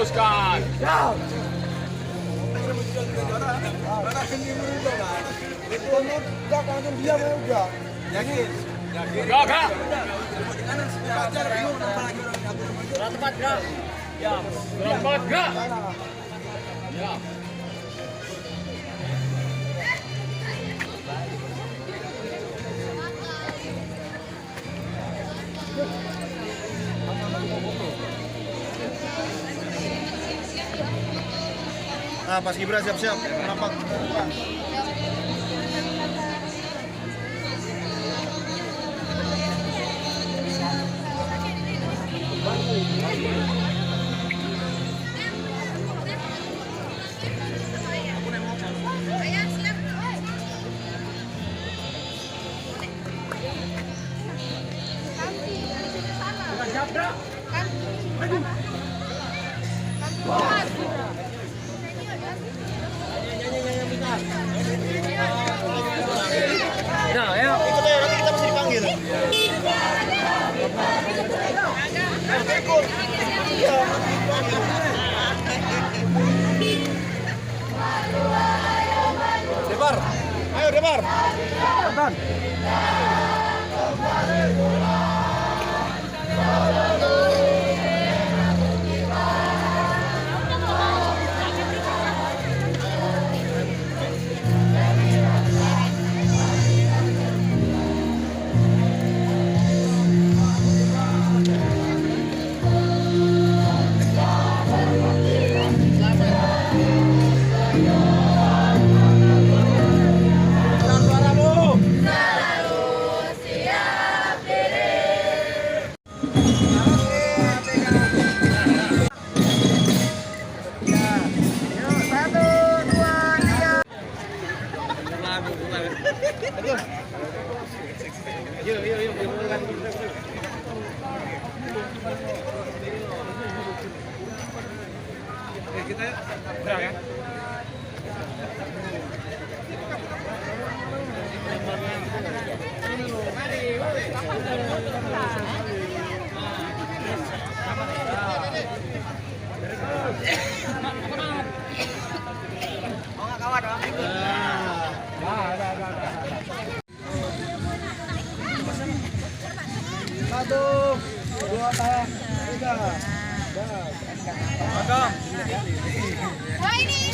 diteruskan. Siap. Yakin. Gerak. Tempat gerak. Ya. Gerak. Gerak. Ya. Nah, Pas Gibra siap-siap merapat. Nah, ya. Ikut aja, nanti kita masih dipanggil. Debar, ayo Debar. Tonton. Kita gerak ya. Satu, dua, tiga. Potong. Wah ini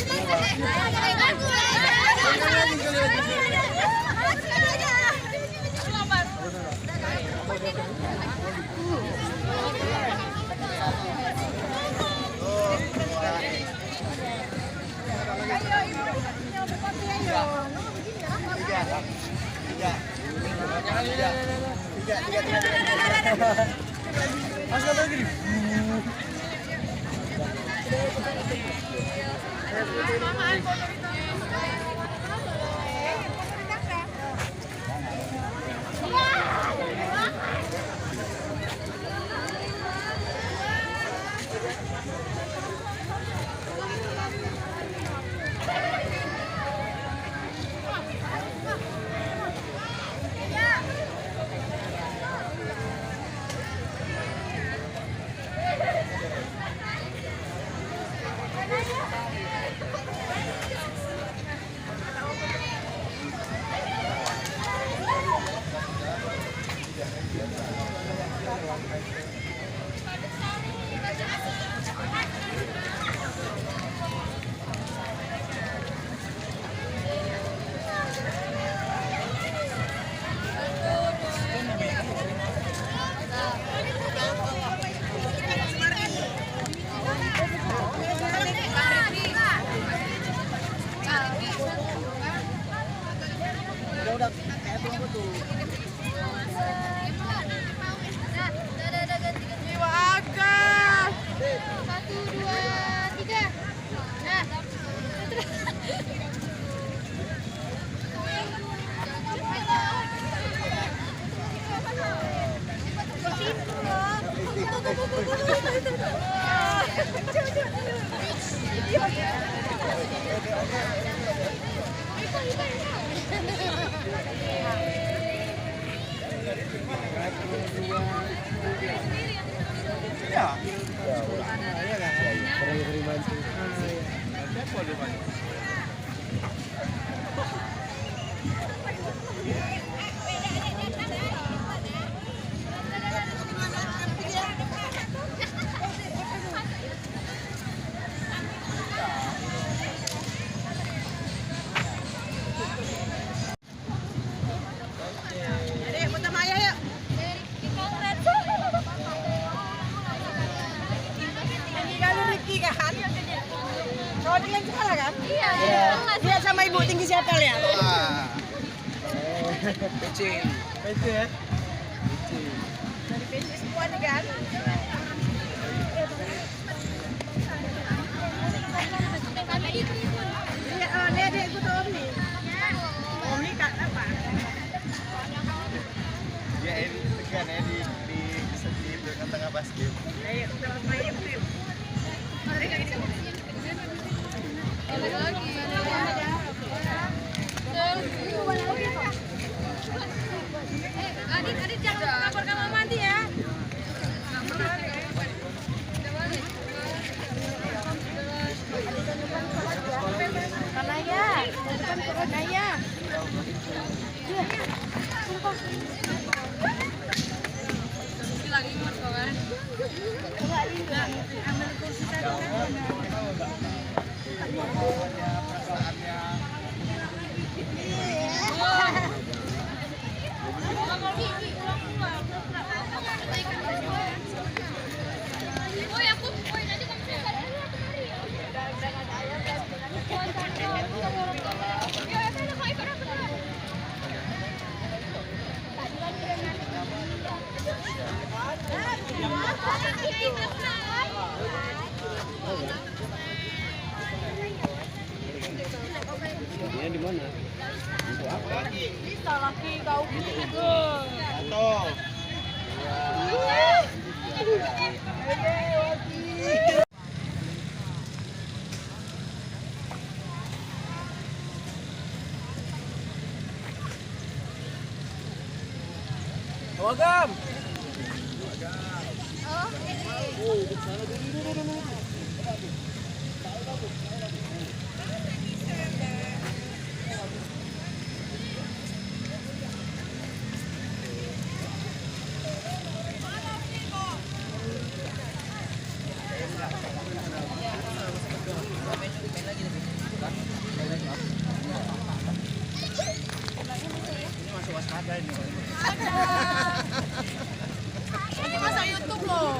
Adik, putar Maya yuk. Kalau Ricky kan? Kau dengan Clara kan? Iya. Lihat sama ibu tinggi siapa lihat? PC ya. Dari PC semua nih kan? Iya, ini adikku tuh Omni. Omni kak apa? Ya ini tekan ya di tengah basket. Ayo, kita main tim. Adit jangan lapor ke mama nanti ya. Kanaya. Lagi mas kan? Ini di mana? Bisa laki kau gitu. Tuh. Wagam. Ini masuk YouTube loh.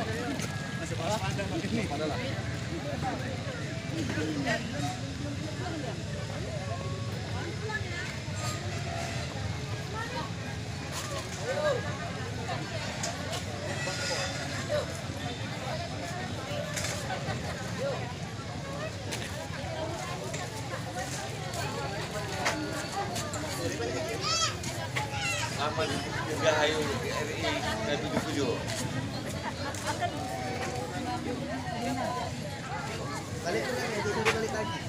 Apa Gahayu RI dan 77. Balik lagi.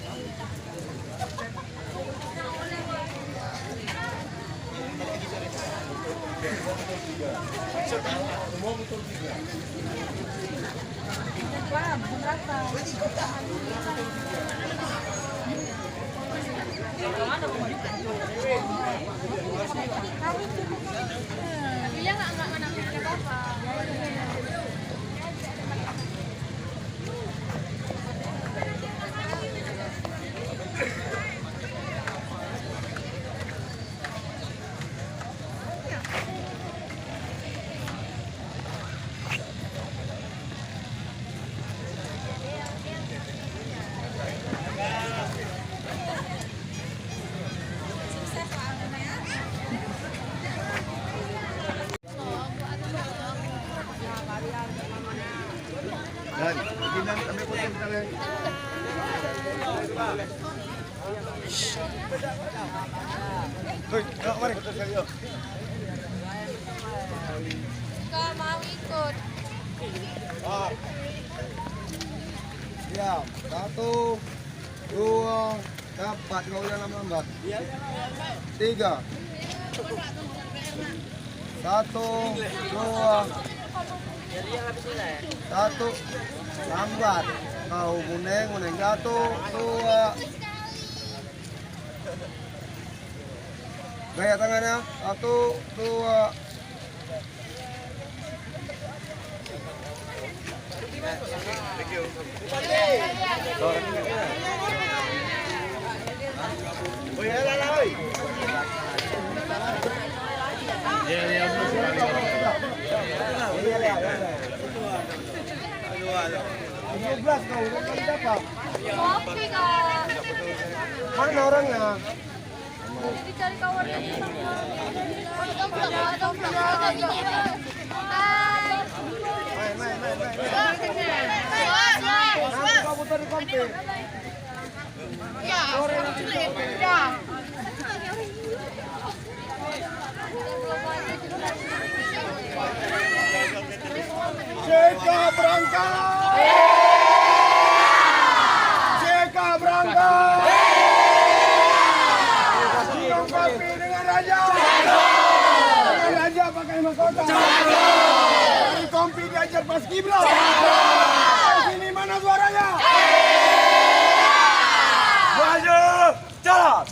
Iya nggak menangin apa-apa. Dan bikinan kami potong kalian. Hei, mari kita sekali yuk. Nggak mau ikut. Siap. 1, 2, dapat kau yang lambat. 3. 1, 2, 1, lambat. Kau kuning satu, dua. Gaya tangannya, satu, dua. Oh ya lah, oi. Kopi kak. Mana orangnya? Jadi cari kawannya di sana. Kau putar di kompi. Ya. Ceka berangkat. Ceka berangkat. Minum kopi dengan raja. Dengan raja pakai mahkota. Dari kompi diajar pas kibra. Sini mana suaranya? Maju, jalan.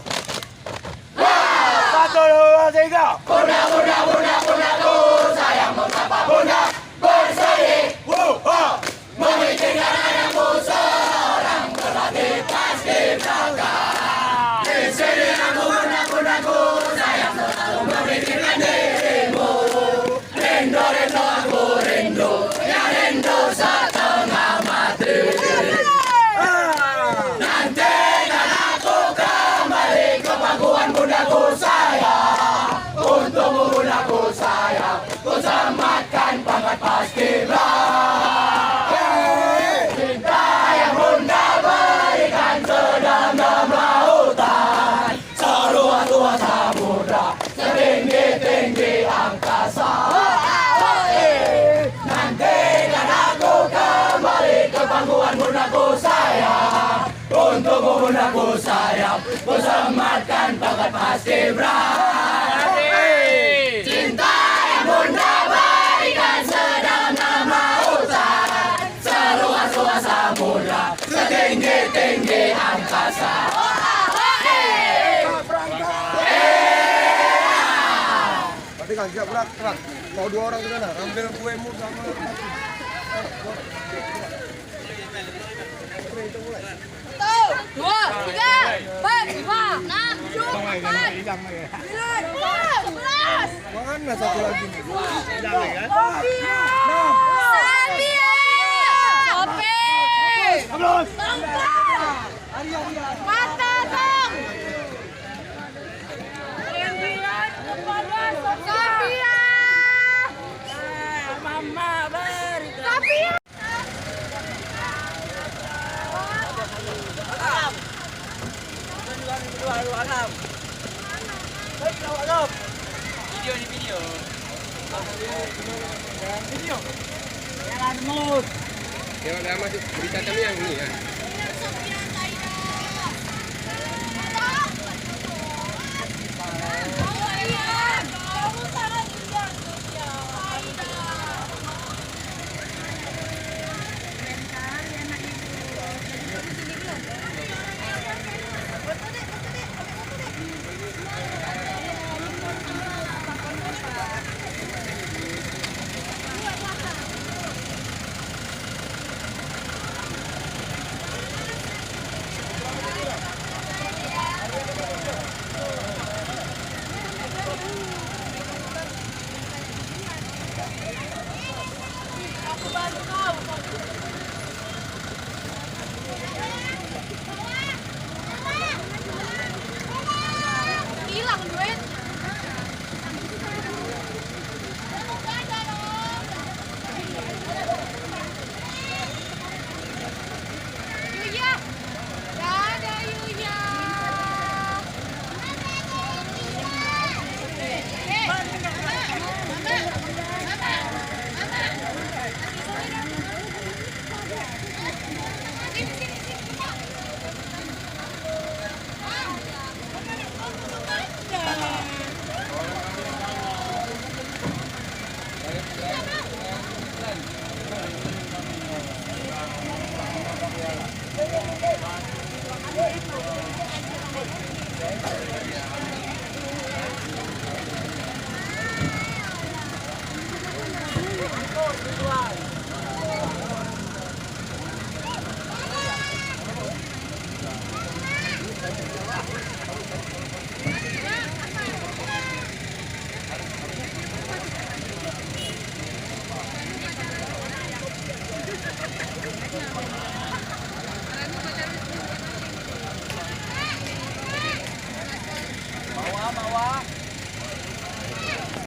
Satu, dua, tiga. Bunda, bunda, bunda, bundaku, sayang mengapa bunda bersedih? Memikirkan anakmu seorang berlatih paskibraka. Di sini aku bunda, bundaku, sayang selalu memikirkan dirimu. Rindu, rindu, aku rindu, yang rindu setengah mati. Nanti kan aku kembali ke pangkuan bundaku sayang. Untukmu bundaku sayang, ku sematkan pangkat paskibra. Cinta yang bunda berikan sedalam-dalam lautan, seluas-luas samudra, setinggi-tinggi angkasa. Nantikan aku kembali ke pangkuan bundaku sayang. Untukmu bundaku sayang, ku sematkan pangkat paskibra. Cinta yang bunda berikan sedalam-dalam lautan, seluas-luas samudra, setinggi-tinggi angkasa. Berarti kan siap berat. Mau dua orang ke sana, ambil kuemu sama. Dua, tiga, empat, lima, enam, tujuh, delapan, sembilan, 11. Mana satu lagi nih? Sabia. Sopi. Mata dong. Sabia. Mama beri. Sabia. Dia masuk berita kami yang ini ya.